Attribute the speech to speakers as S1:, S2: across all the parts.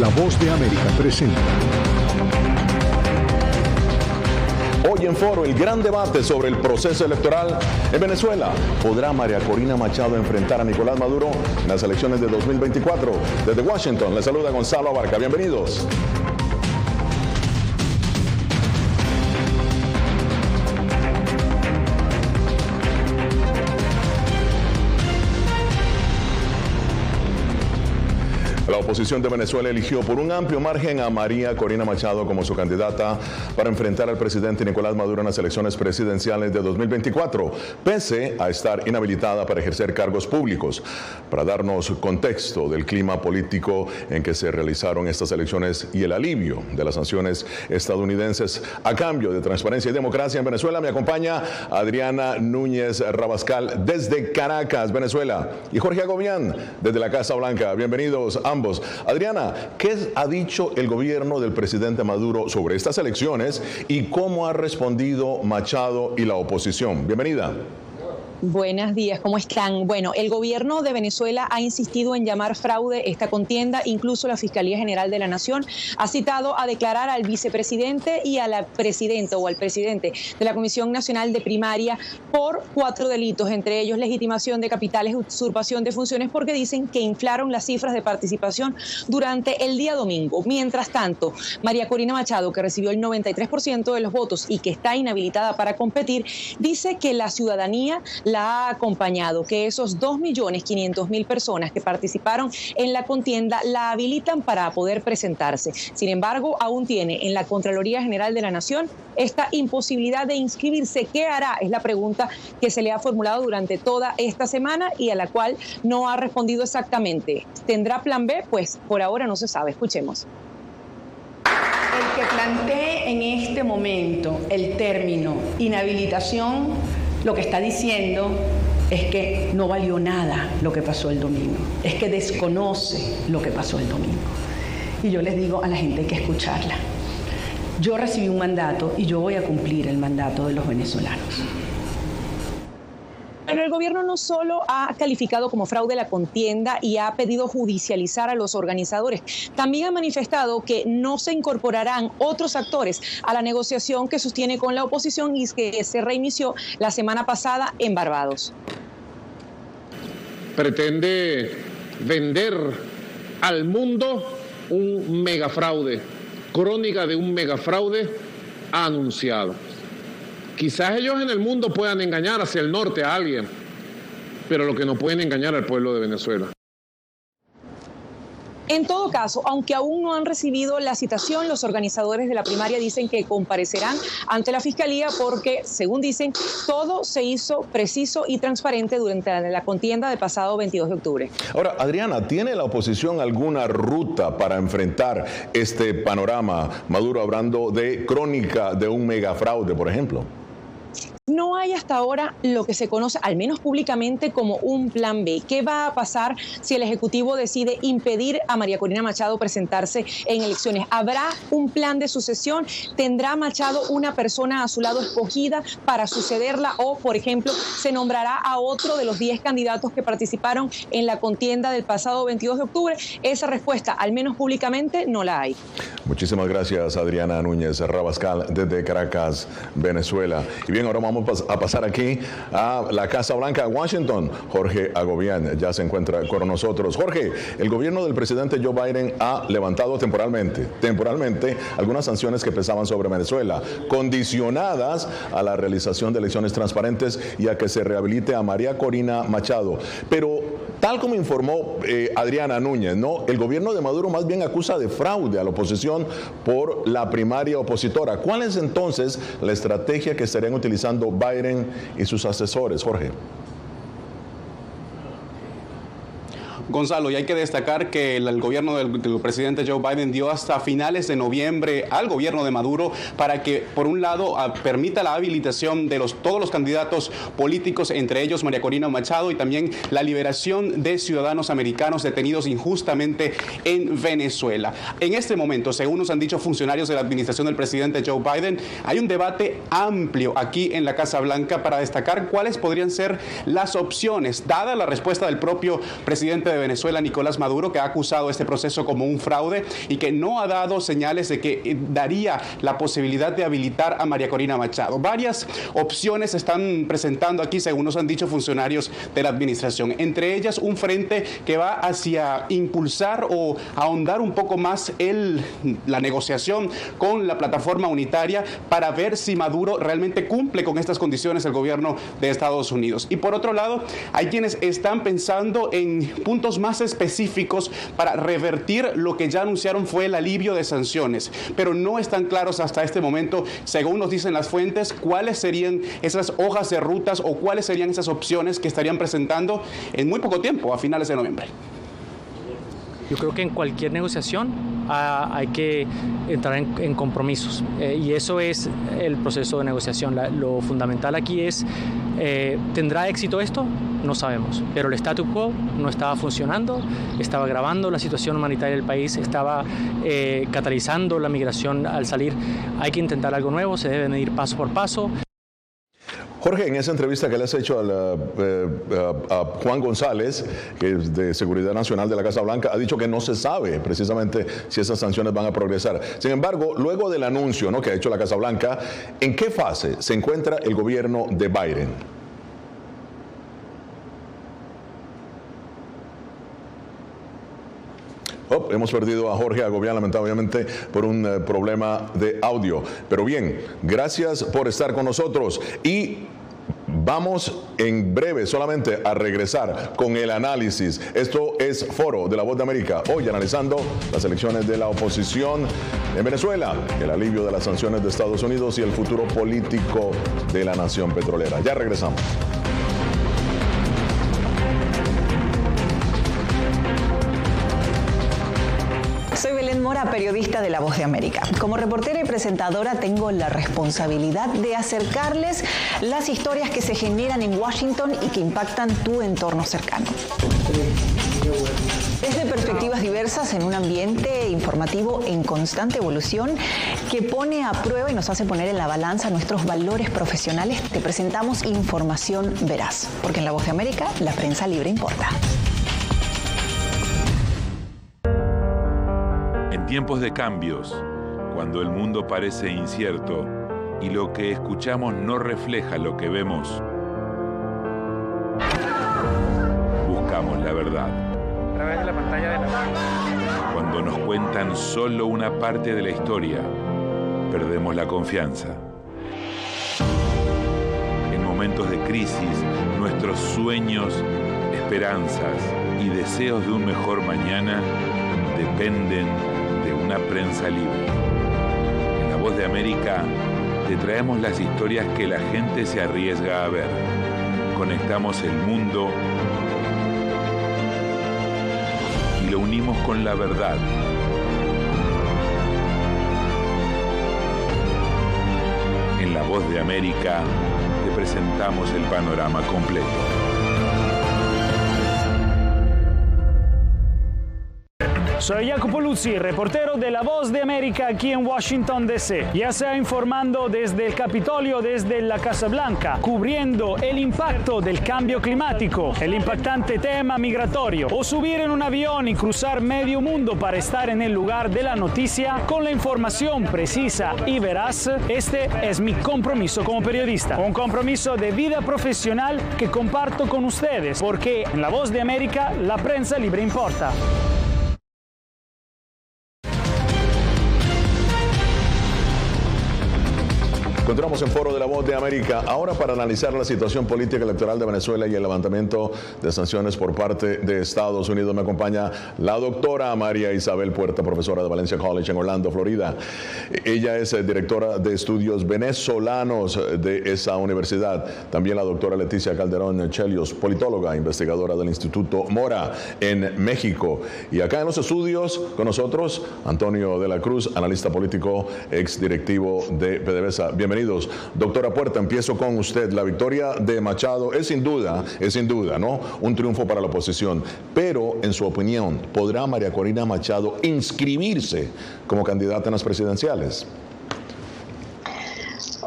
S1: La Voz de América presenta.
S2: Hoy en Foro, el gran debate sobre el proceso electoral en Venezuela. ¿Podrá María Corina Machado enfrentar a Nicolás Maduro en las elecciones de 2024? Desde Washington, les saluda Gonzalo Abarca. Bienvenidos. La oposición de Venezuela eligió por un amplio margen a María Corina Machado como su candidata para enfrentar al presidente Nicolás Maduro en las elecciones presidenciales de 2024, pese a estar inhabilitada para ejercer cargos públicos. Para darnos contexto del clima político en que se realizaron estas elecciones y el alivio de las sanciones estadounidenses a cambio de transparencia y democracia en Venezuela, me acompaña Adriana Núñez Rabascal desde Caracas, Venezuela, y Jorge Agobián desde la Casa Blanca. Bienvenidos ambos. Adriana, ¿qué ha dicho el gobierno del presidente Maduro sobre estas elecciones y cómo ha respondido Machado y la oposición? Bienvenida.
S3: Buenos días, ¿cómo están? Bueno, el gobierno de Venezuela ha insistido en llamar fraude esta contienda, incluso la Fiscalía General de la Nación ha citado a declarar al vicepresidente y a la presidenta o al presidente de la Comisión Nacional de Primaria por 4 delitos, entre ellos legitimación de capitales, usurpación de funciones, porque dicen que inflaron las cifras de participación durante el día domingo. Mientras tanto, María Corina Machado, que recibió el 93% de los votos y que está inhabilitada para competir, dice que la ciudadanía la ha acompañado, que esos 2.500.000 personas que participaron en la contienda la habilitan para poder presentarse. Sin embargo, aún tiene en la Contraloría General de la Nación esta imposibilidad de inscribirse. ¿Qué hará? Es la pregunta que se le ha formulado durante toda esta semana y a la cual no ha respondido exactamente. ¿Tendrá plan B? Pues por ahora no se sabe. Escuchemos.
S4: El que plantee en este momento el término inhabilitación, lo que está diciendo es que no valió nada lo que pasó el domingo, es que desconoce lo que pasó el domingo. Y yo les digo a la gente, hay que escucharla. Yo recibí un mandato y yo voy a cumplir el mandato de los venezolanos.
S3: Pero el gobierno no solo ha calificado como fraude la contienda y ha pedido judicializar a los organizadores, también ha manifestado que no se incorporarán otros actores a la negociación que sostiene con la oposición y que se reinició la semana pasada en Barbados.
S5: Pretende vender al mundo un megafraude, crónica de un megafraude anunciado. Quizás ellos en el mundo puedan engañar hacia el norte a alguien, pero lo que no pueden engañar al pueblo de Venezuela.
S3: En todo caso, aunque aún no han recibido la citación, los organizadores de la primaria dicen que comparecerán ante la Fiscalía porque, según dicen, todo se hizo preciso y transparente durante la contienda del pasado 22 de octubre.
S2: Ahora, Adriana, ¿tiene la oposición alguna ruta para enfrentar este panorama? Maduro hablando de crónica de un megafraude, por ejemplo.
S3: No hay hasta ahora lo que se conoce, al menos públicamente, como un plan B. ¿Qué va a pasar si el Ejecutivo decide impedir a María Corina Machado presentarse en elecciones? ¿Habrá un plan de sucesión? ¿Tendrá Machado una persona a su lado escogida para sucederla? O, por ejemplo, se nombrará a otro de los 10 candidatos que participaron en la contienda del pasado 22 de octubre. Esa respuesta, al menos públicamente, no la hay.
S2: Muchísimas gracias, Adriana Núñez Rabascal, desde Caracas, Venezuela. Y bien, ahora vamos a pasar aquí a la Casa Blanca, Washington. Jorge Agobián ya se encuentra con nosotros. Jorge, el gobierno del presidente Joe Biden ha levantado temporalmente algunas sanciones que pesaban sobre Venezuela, condicionadas a la realización de elecciones transparentes y a que se rehabilite a María Corina Machado. Pero, tal como informó Adriana Núñez, ¿no? El gobierno de Maduro más bien acusa de fraude a la oposición por la primaria opositora. ¿Cuál es entonces la estrategia que estarían utilizando Biden y sus asesores, Jorge?
S6: Gonzalo, y hay que destacar que el gobierno del presidente Joe Biden dio hasta finales de noviembre al gobierno de Maduro para que, por un lado, permita la habilitación de todos los candidatos políticos, entre ellos María Corina Machado, y también la liberación de ciudadanos americanos detenidos injustamente en Venezuela. En este momento, según nos han dicho funcionarios de la administración del presidente Joe Biden, hay un debate amplio aquí en la Casa Blanca para destacar cuáles podrían ser las opciones, dada la respuesta del propio presidente de Venezuela, Nicolás Maduro, que ha acusado este proceso como un fraude y que no ha dado señales de que daría la posibilidad de habilitar a María Corina Machado. Varias opciones se están presentando aquí, según nos han dicho funcionarios de la administración. Entre ellas, un frente que va hacia impulsar o ahondar un poco más la negociación con la plataforma unitaria para ver si Maduro realmente cumple con estas condiciones del gobierno de Estados Unidos. Y por otro lado, hay quienes están pensando en puntos más específicos para revertir lo que ya anunciaron fue el alivio de sanciones, pero no están claros hasta este momento, según nos dicen las fuentes, cuáles serían esas hojas de rutas o cuáles serían esas opciones que estarían presentando en muy poco tiempo, a finales de noviembre.
S7: Yo creo que en cualquier negociación hay que entrar en compromisos y eso es el proceso de negociación. Lo fundamental aquí es, ¿tendrá éxito esto? No sabemos, pero el statu quo no estaba funcionando, estaba agravando la situación humanitaria del país, estaba catalizando la migración al salir. Hay que intentar algo nuevo, se debe medir paso por paso.
S2: Jorge, en esa entrevista que le has hecho a Juan González, que es de Seguridad Nacional de la Casa Blanca, ha dicho que no se sabe precisamente si esas sanciones van a progresar. Sin embargo, luego del anuncio, ¿no?, que ha hecho la Casa Blanca, ¿en qué fase se encuentra el gobierno de Biden? Hemos perdido a Jorge Agobián, lamentablemente, por un problema de audio. Pero bien, gracias por estar con nosotros y vamos en breve solamente a regresar con el análisis. Esto es Foro de la Voz de América, hoy analizando las elecciones de la oposición en Venezuela, el alivio de las sanciones de Estados Unidos y el futuro político de la nación petrolera. Ya regresamos.
S8: Soy Belén Mora, periodista de La Voz de América. Como reportera y presentadora tengo la responsabilidad de acercarles las historias que se generan en Washington y que impactan tu entorno cercano. Desde perspectivas diversas en un ambiente informativo en constante evolución que pone a prueba y nos hace poner en la balanza nuestros valores profesionales, te presentamos información veraz, porque en La Voz de América la prensa libre importa.
S9: En tiempos de cambios, cuando el mundo parece incierto y lo que escuchamos no refleja lo que vemos, buscamos la verdad.
S7: A través de la pantalla de la...
S9: Cuando nos cuentan solo una parte de la historia, perdemos la confianza. En momentos de crisis, nuestros sueños, esperanzas y deseos de un mejor mañana dependen de una prensa libre. En La Voz de América te traemos las historias que la gente se arriesga a ver. Conectamos el mundo y lo unimos con la verdad. En La Voz de América te presentamos el panorama completo.
S10: Soy Jacopo Luzzi, reportero de La Voz de América aquí en Washington, D.C. Ya sea informando desde el Capitolio, desde la Casa Blanca, cubriendo el impacto del cambio climático, el impactante tema migratorio, o subir en un avión y cruzar medio mundo para estar en el lugar de la noticia con la información precisa y veraz, este es mi compromiso como periodista. Un compromiso de vida profesional que comparto con ustedes, porque en La Voz de América la prensa libre importa.
S2: Continuamos en Foro de la Voz de América, ahora para analizar la situación política electoral de Venezuela y el levantamiento de sanciones por parte de Estados Unidos. Me acompaña la doctora María Isabel Puerta, profesora de Valencia College en Orlando, Florida. Ella es directora de estudios venezolanos de esa universidad. También la doctora Leticia Calderón Chelios, politóloga, investigadora del Instituto Mora en México. Y acá en los estudios con nosotros, Antonio de la Cruz, analista político, ex directivo de PDVSA. Bienvenidos. Doctora Puerta, empiezo con usted. La victoria de Machado es sin duda, ¿no?, un triunfo para la oposición. Pero, en su opinión, ¿podrá María Corina Machado inscribirse como candidata en las presidenciales?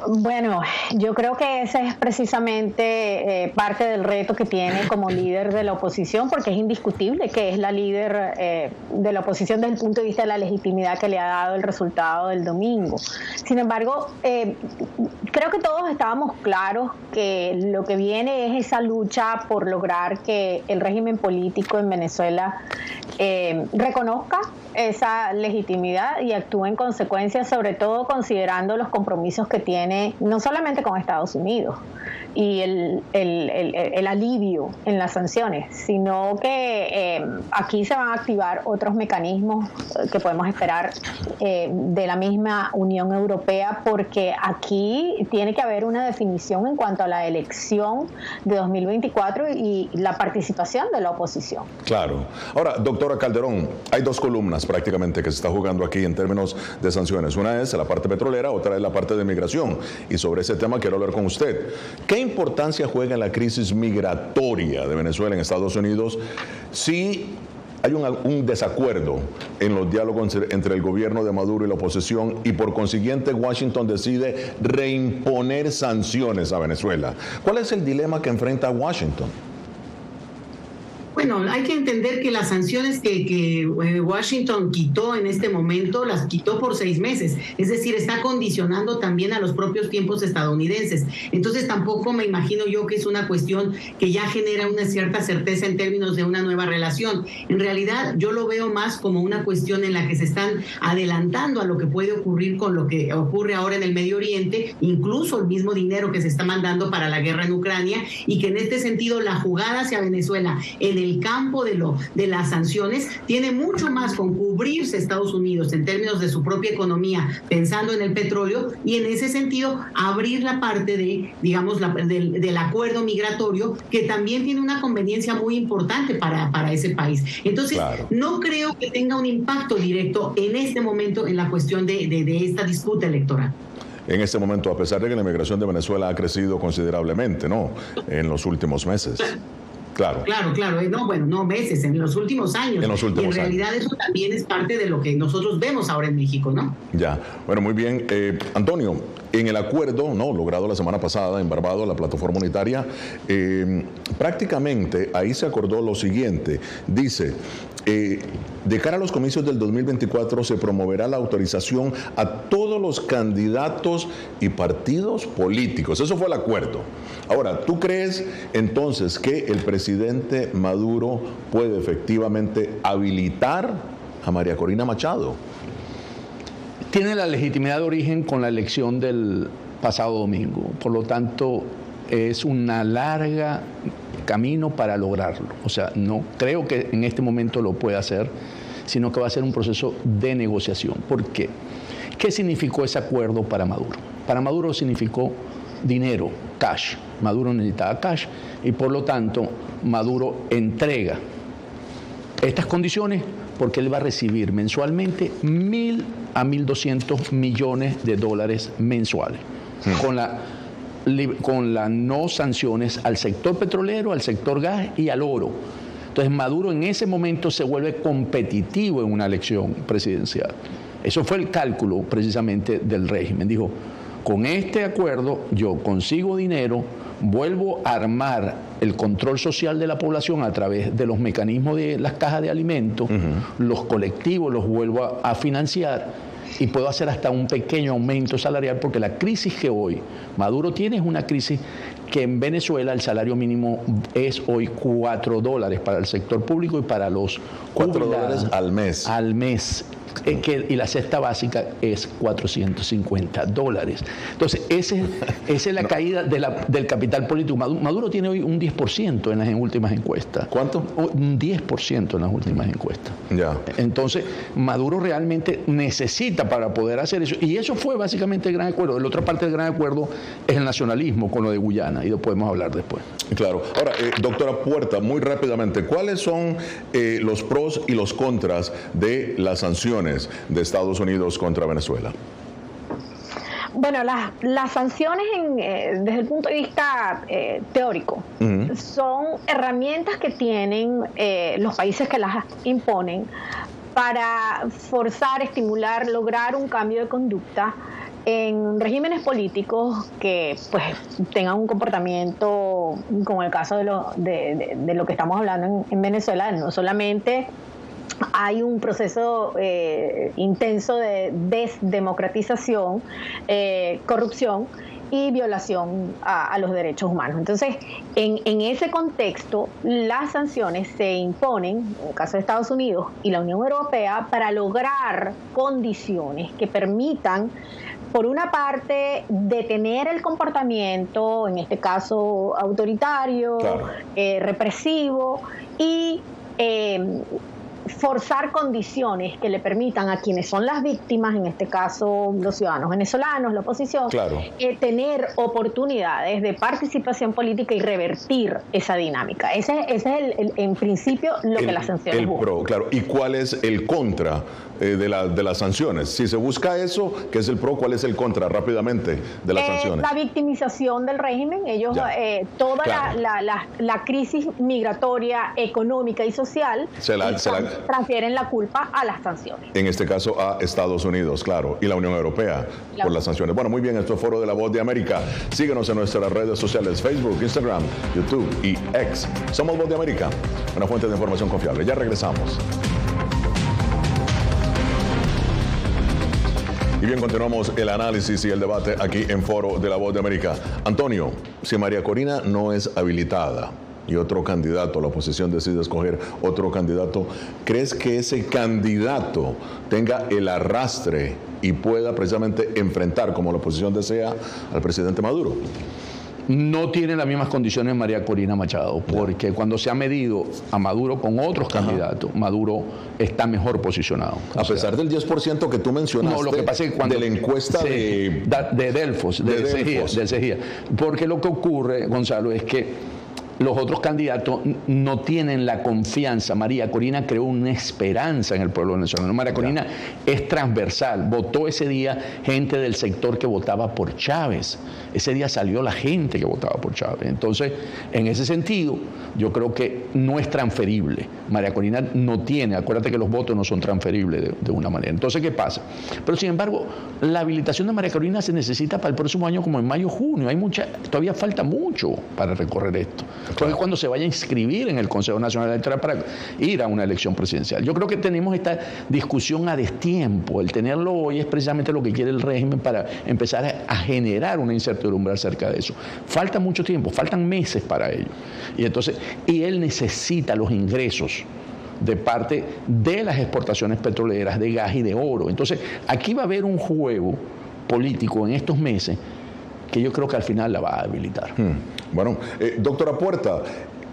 S11: Bueno, yo creo que ese es precisamente parte del reto que tiene como líder de la oposición, porque es indiscutible que es la líder de la oposición desde el punto de vista de la legitimidad que le ha dado el resultado del domingo. Sin embargo, creo que todos estábamos claros que lo que viene es esa lucha por lograr que el régimen político en Venezuela reconozca esa legitimidad y actúe en consecuencia, sobre todo considerando los compromisos que tiene no solamente con Estados Unidos y el alivio en las sanciones, sino que aquí se van a activar otros mecanismos que podemos esperar de la misma Unión Europea, porque aquí tiene que haber una definición en cuanto a la elección de 2024 y la participación de la oposición.
S2: Claro. Ahora, doctora Calderón, hay dos columnas prácticamente que se está jugando aquí en términos de sanciones. Una es la parte petrolera, otra es la parte de migración. Y sobre ese tema quiero hablar con usted. ¿Qué importancia juega en la crisis migratoria de Venezuela en Estados Unidos si hay un desacuerdo en los diálogos entre el gobierno de Maduro y la oposición y por consiguiente Washington decide reimponer sanciones a Venezuela? ¿Cuál es el dilema que enfrenta Washington?
S12: Bueno, hay que entender que las sanciones que Washington quitó en este momento, las quitó por 6 meses. Es decir, está condicionando también a los propios tiempos estadounidenses. Entonces tampoco me imagino yo que es una cuestión que ya genera una cierta certeza en términos de una nueva relación. En realidad yo lo veo más como una cuestión en la que se están adelantando a lo que puede ocurrir con lo que ocurre ahora en el Medio Oriente, incluso el mismo dinero que se está mandando para la guerra en Ucrania, y que en este sentido la jugada hacia Venezuela en el campo de las sanciones tiene mucho más con cubrirse Estados Unidos en términos de su propia economía, pensando en el petróleo, y en ese sentido abrir la parte de, digamos, del acuerdo migratorio, que también tiene una conveniencia muy importante para ese país. Entonces, claro, no creo que tenga un impacto directo en este momento en la cuestión de esta disputa electoral.
S2: En este momento, a pesar de que la inmigración de Venezuela ha crecido considerablemente, ¿no?, en los últimos meses. Claro. No meses, en los últimos años. Y en realidad eso también es parte de lo que nosotros vemos ahora en México, ¿no? Ya, bueno, muy bien. Antonio, en el acuerdo, ¿no?, logrado la semana pasada en Barbados, la plataforma unitaria, prácticamente ahí se acordó lo siguiente. Dice, de cara a los comicios del 2024 se promoverá la autorización a todos los candidatos y partidos políticos. Eso fue el acuerdo. Ahora, ¿tú crees entonces que el presidente Maduro puede efectivamente habilitar a María Corina Machado?
S13: Tiene la legitimidad de origen con la elección del pasado domingo. Por lo tanto, es una larga camino para lograrlo. O sea, no creo que en este momento lo pueda hacer, sino que va a ser un proceso de negociación. ¿Por qué? ¿Qué significó ese acuerdo para Maduro? Para Maduro significó dinero, cash. Maduro necesitaba cash y por lo tanto Maduro entrega estas condiciones porque él va a recibir mensualmente 1.000 a 1.200 millones de dólares mensuales con las no sanciones al sector petrolero, al sector gas y al oro. Entonces Maduro en ese momento se vuelve competitivo en una elección presidencial. Eso fue el cálculo precisamente del régimen. Dijo, con este acuerdo yo consigo dinero, vuelvo a armar el control social de la población a través de los mecanismos de las cajas de alimentos, los colectivos los vuelvo a financiar y puedo hacer hasta un pequeño aumento salarial, porque la crisis que hoy Maduro tiene es una crisis que en Venezuela el salario mínimo es hoy $4 para el sector público y para los
S2: $4 al mes.
S13: Al mes. Y la cesta básica es $450. Entonces, esa es la caída del capital político. Maduro tiene hoy un 10% en las últimas encuestas.
S2: ¿Cuánto?
S13: Un 10% en las últimas encuestas.
S2: Ya.
S13: Entonces, Maduro realmente necesita para poder hacer eso. Y eso fue básicamente el gran acuerdo. La otra parte del gran acuerdo es el nacionalismo con lo de Guyana, y lo podemos hablar después.
S2: Claro. Ahora, doctora Puerta, muy rápidamente, ¿cuáles son los pros y los contras de las sanciones de Estados Unidos contra Venezuela?
S11: Bueno, las sanciones desde el punto de vista teórico son herramientas que tienen los países que las imponen para forzar, estimular, lograr un cambio de conducta en regímenes políticos que pues tengan un comportamiento como el caso de lo que estamos hablando en Venezuela, no solamente hay un proceso intenso de desdemocratización, corrupción y violación a los derechos humanos. Entonces, en ese contexto, las sanciones se imponen, en el caso de Estados Unidos y la Unión Europea, para lograr condiciones que permitan, por una parte, detener el comportamiento, en este caso autoritario, claro, represivo, y forzar condiciones que le permitan a quienes son las víctimas, en este caso los ciudadanos venezolanos, la oposición, claro, tener oportunidades de participación política y revertir esa dinámica. Ese es en principio lo que las sanciones buscan.
S2: Pro, claro. ¿Y cuál es el contra de las sanciones? Si se busca eso, ¿qué es el pro? ¿Cuál es el contra rápidamente de las sanciones?
S11: La victimización del régimen. Ellos, toda claro, la crisis migratoria, económica y social, transfieren la culpa a las sanciones.
S2: En este caso a Estados Unidos, claro, y la Unión Europea, claro, por las sanciones. Bueno, muy bien, esto es Foro de la Voz de América. Síguenos en nuestras redes sociales, Facebook, Instagram, YouTube y X. Somos Voz de América, una fuente de información confiable. Ya regresamos. Y bien, continuamos el análisis y el debate aquí en Foro de la Voz de América. Antonio, si María Corina no es habilitada y otro candidato, la oposición decide escoger otro candidato, ¿crees que ese candidato tenga el arrastre y pueda precisamente enfrentar, como la oposición desea, al presidente Maduro?
S13: No tiene las mismas condiciones María Corina Machado, porque cuando se ha medido a Maduro con otros candidatos, Maduro está mejor posicionado.
S2: A pesar del 10% que tú mencionaste,
S13: no, lo que pasa es que cuando,
S2: de la encuesta
S13: de Delfos, del CEGIA. Porque lo que ocurre, Gonzalo, es que los otros candidatos no tienen la confianza. María Corina creó una esperanza en el pueblo venezolano. María Corina es transversal. Votó ese día gente del sector que votaba por Chávez. Ese día salió la gente que votaba por Chávez. Entonces, en ese sentido, yo creo que no es transferible. María Corina no tiene, acuérdate que los votos no son transferibles de una manera. Entonces, ¿qué pasa? Pero, sin embargo, la habilitación de María Corina se necesita para el próximo año, como en mayo, junio. Todavía falta mucho para recorrer esto. Entonces, cuando se vaya a inscribir en el Consejo Nacional Electoral para ir a una elección presidencial. Yo creo que tenemos esta discusión a destiempo. El tenerlo hoy es precisamente lo que quiere el régimen para empezar a generar una incertidumbre acerca de eso. Falta mucho tiempo, faltan meses para ello. Y él necesita los ingresos de parte de las exportaciones petroleras, de gas y de oro. Entonces, aquí va a haber un juego político en estos meses que yo creo que al final la va a habilitar.
S2: Bueno, doctora Puerta,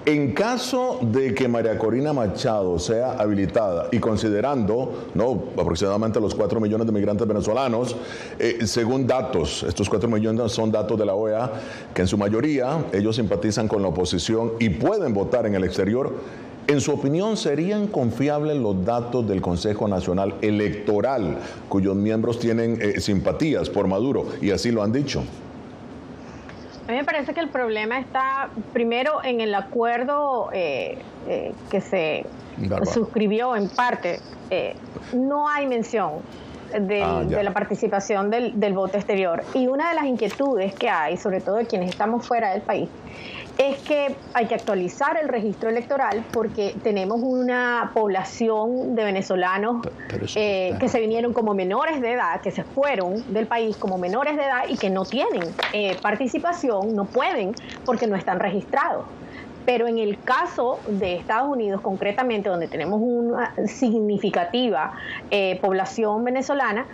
S2: en caso de que María Corina Machado sea habilitada y considerando aproximadamente los 4 millones de migrantes venezolanos, según datos, estos 4 millones son datos de la OEA, que en su mayoría ellos simpatizan con la oposición y pueden votar en el exterior, en su opinión, ¿serían confiables los datos del Consejo Nacional Electoral, cuyos miembros tienen simpatías por Maduro y así lo han dicho?
S11: A mí me parece que el problema está primero en el acuerdo que se suscribió en parte. No hay mención de la participación del voto exterior. Y una de las inquietudes que hay, sobre todo de quienes estamos fuera del país, es que hay que actualizar el registro electoral porque tenemos una población de venezolanos que se vinieron como menores de edad, que se fueron del país como menores de edad y que no tienen participación, no pueden porque no están registrados. Pero en el caso de Estados Unidos, concretamente, donde tenemos una significativa población venezolana,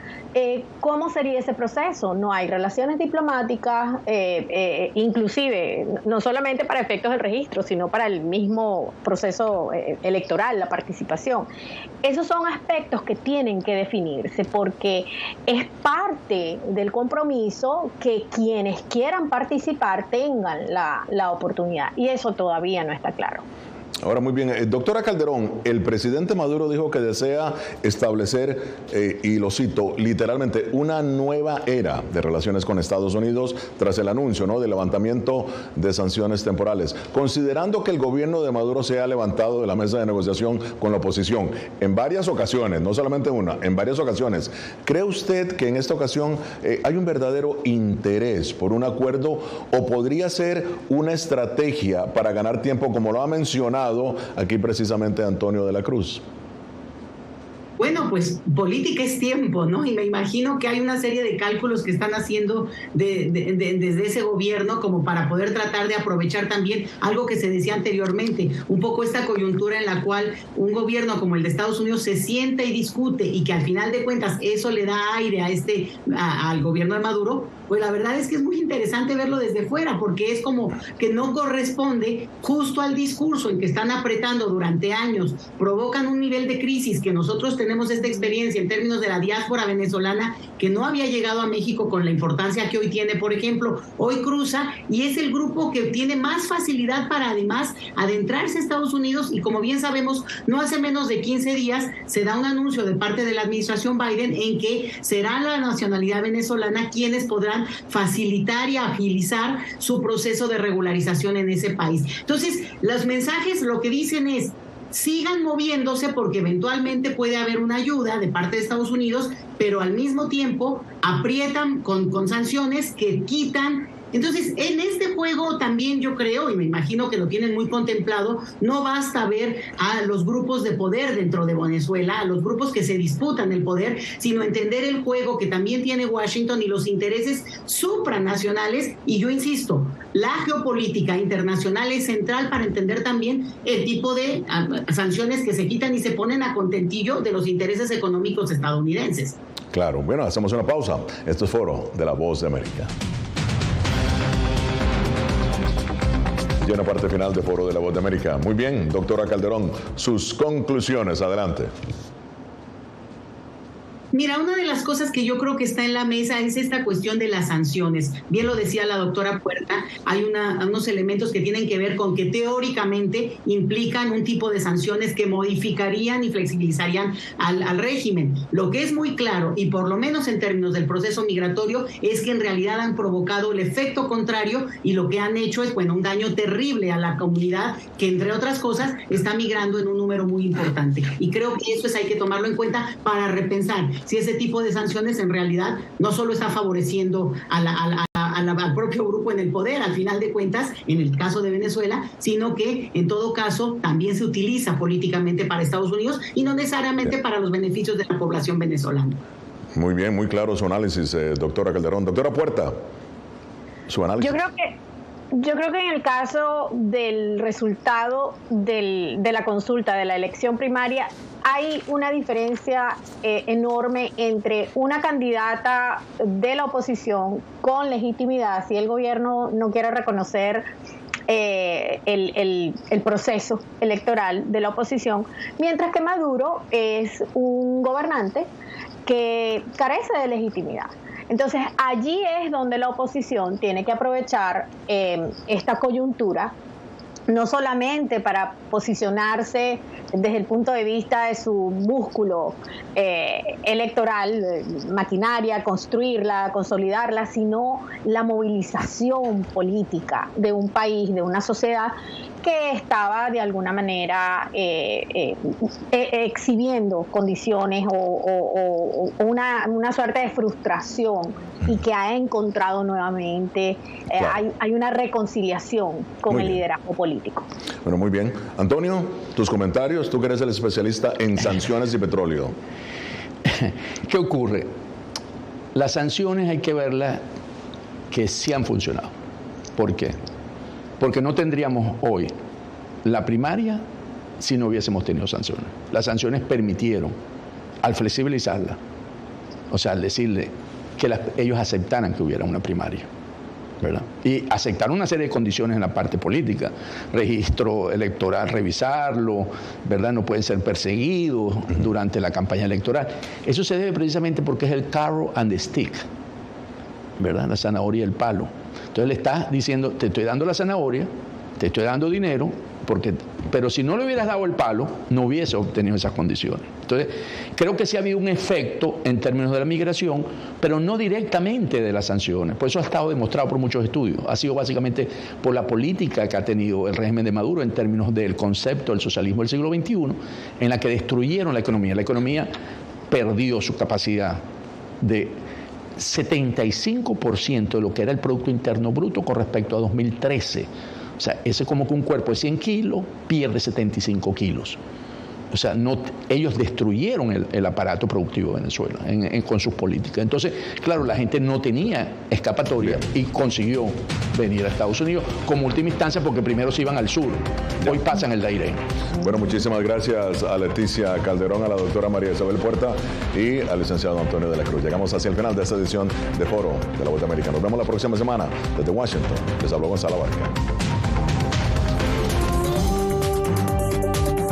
S11: ¿cómo sería ese proceso? No hay relaciones diplomáticas, inclusive, no solamente para efectos del registro, sino para el mismo proceso electoral, la participación. Esos son aspectos que tienen que definirse porque es parte del compromiso que quienes quieran participar tengan la oportunidad, y eso todavía no está claro.
S2: Ahora, muy bien. Doctora Calderón, el presidente Maduro dijo que desea establecer, y lo cito, literalmente, una nueva era de relaciones con Estados Unidos tras el anuncio, ¿no?, del levantamiento de sanciones temporales. Considerando que el gobierno de Maduro se ha levantado de la mesa de negociación con la oposición en varias ocasiones, no solamente una, en varias ocasiones, ¿cree usted que en esta ocasión hay un verdadero interés por un acuerdo o podría ser una estrategia para ganar tiempo, como lo ha mencionado aquí precisamente Antonio de la Cruz?
S12: Bueno, pues política es tiempo, ¿no? Y me imagino que hay una serie de cálculos que están haciendo desde ese gobierno como para poder tratar de aprovechar también algo que se decía anteriormente, un poco esta coyuntura en la cual un gobierno como el de Estados Unidos se sienta y discute y que al final de cuentas eso le da aire al gobierno de Maduro. Pues la verdad es que es muy interesante verlo desde fuera, porque es como que no corresponde justo al discurso en que están apretando durante años, provocan un nivel de crisis que nosotros tenemos esta experiencia en términos de la diáspora venezolana que no había llegado a México con la importancia que hoy tiene. Por ejemplo, hoy cruza y es el grupo que tiene más facilidad para además adentrarse a Estados Unidos, y como bien sabemos, no hace menos de 15 días se da un anuncio de parte de la administración Biden en que será la nacionalidad venezolana quienes podrán facilitar y agilizar su proceso de regularización en ese país. Entonces, los mensajes lo que dicen es: sigan moviéndose porque eventualmente puede haber una ayuda de parte de Estados Unidos, pero al mismo tiempo aprietan con sanciones que quitan. Entonces, en este juego también yo creo, y me imagino que lo tienen muy contemplado, no basta ver a los grupos de poder dentro de Venezuela, a los grupos que se disputan el poder, sino entender el juego que también tiene Washington y los intereses supranacionales. Y yo insisto, la geopolítica internacional es central para entender también el tipo de sanciones que se quitan y se ponen a contentillo de los intereses económicos estadounidenses.
S2: Claro. Bueno, hacemos una pausa. Esto es Foro de La Voz de América. Ya en la parte final de Foro de La Voz de América. Muy bien, doctora Calderón, sus conclusiones, adelante.
S12: Mira, una de las cosas que yo creo que está en la mesa es esta cuestión de las sanciones. Bien lo decía la doctora Puerta, hay unos elementos que tienen que ver con que teóricamente implican un tipo de sanciones que modificarían y flexibilizarían al régimen. Lo que es muy claro, y por lo menos en términos del proceso migratorio, es que en realidad han provocado el efecto contrario y lo que han hecho es, bueno, un daño terrible a la comunidad que, entre otras cosas, está migrando en un número muy importante. Y creo que eso hay que tomarlo en cuenta para repensar si ese tipo de sanciones en realidad no solo está favoreciendo al propio grupo en el poder, al final de cuentas, en el caso de Venezuela, sino que en todo caso también se utiliza políticamente para Estados Unidos y no necesariamente para los beneficios de la población venezolana.
S2: Muy bien, muy claro su análisis, doctora Calderón. Doctora Puerta, su análisis.
S11: Yo creo que en el caso del resultado de la consulta, de la elección primaria, hay una diferencia enorme entre una candidata de la oposición con legitimidad, si el gobierno no quiere reconocer el proceso electoral de la oposición, mientras que Maduro es un gobernante que carece de legitimidad. Entonces, allí es donde la oposición tiene que aprovechar esta coyuntura, no solamente para posicionarse desde el punto de vista de su músculo electoral, maquinaria, construirla, consolidarla, sino la movilización política de un país, de una sociedad que estaba de alguna manera exhibiendo condiciones o una suerte de frustración y que ha encontrado nuevamente, hay una reconciliación con el liderazgo político.
S2: Bueno, muy bien. Antonio, tus comentarios, tú que eres el especialista en sanciones y petróleo.
S13: ¿Qué ocurre? Las sanciones hay que verlas que sí han funcionado. ¿Por qué? Porque no tendríamos hoy la primaria si no hubiésemos tenido sanciones. Las sanciones permitieron, al flexibilizarla, o sea, al decirle que ellos aceptaran que hubiera una primaria, ¿verdad? Y aceptaron una serie de condiciones en la parte política, registro electoral, revisarlo, ¿verdad? No pueden ser perseguidos durante la campaña electoral. Eso se debe precisamente porque es el carrot and the stick, ¿verdad? La zanahoria y el palo. Entonces le estás diciendo, te estoy dando la zanahoria, te estoy dando dinero, pero si no le hubieras dado el palo, no hubiese obtenido esas condiciones. Entonces, creo que sí ha habido un efecto en términos de la migración, pero no directamente de las sanciones. Por eso ha estado demostrado por muchos estudios. Ha sido básicamente por la política que ha tenido el régimen de Maduro en términos del concepto del socialismo del siglo XXI, en la que destruyeron la economía. La economía perdió su capacidad de 75% de lo que era el Producto Interno Bruto con respecto a 2013. O sea, ese como que un cuerpo de 100 kilos pierde 75 kilos. O sea, ellos destruyeron el aparato productivo de Venezuela con sus políticas. Entonces, claro, la gente no tenía escapatoria y consiguió venir a Estados Unidos como última instancia porque primero se iban al sur. Hoy pasan el Dairén.
S2: Bueno, muchísimas gracias a Leticia Calderón, a la doctora María Isabel Puerta y al licenciado Antonio de la Cruz. Llegamos hacia el final de esta edición de Foro de la Vuelta Americana. Nos vemos la próxima semana desde Washington. Les habló Gonzalo Barca.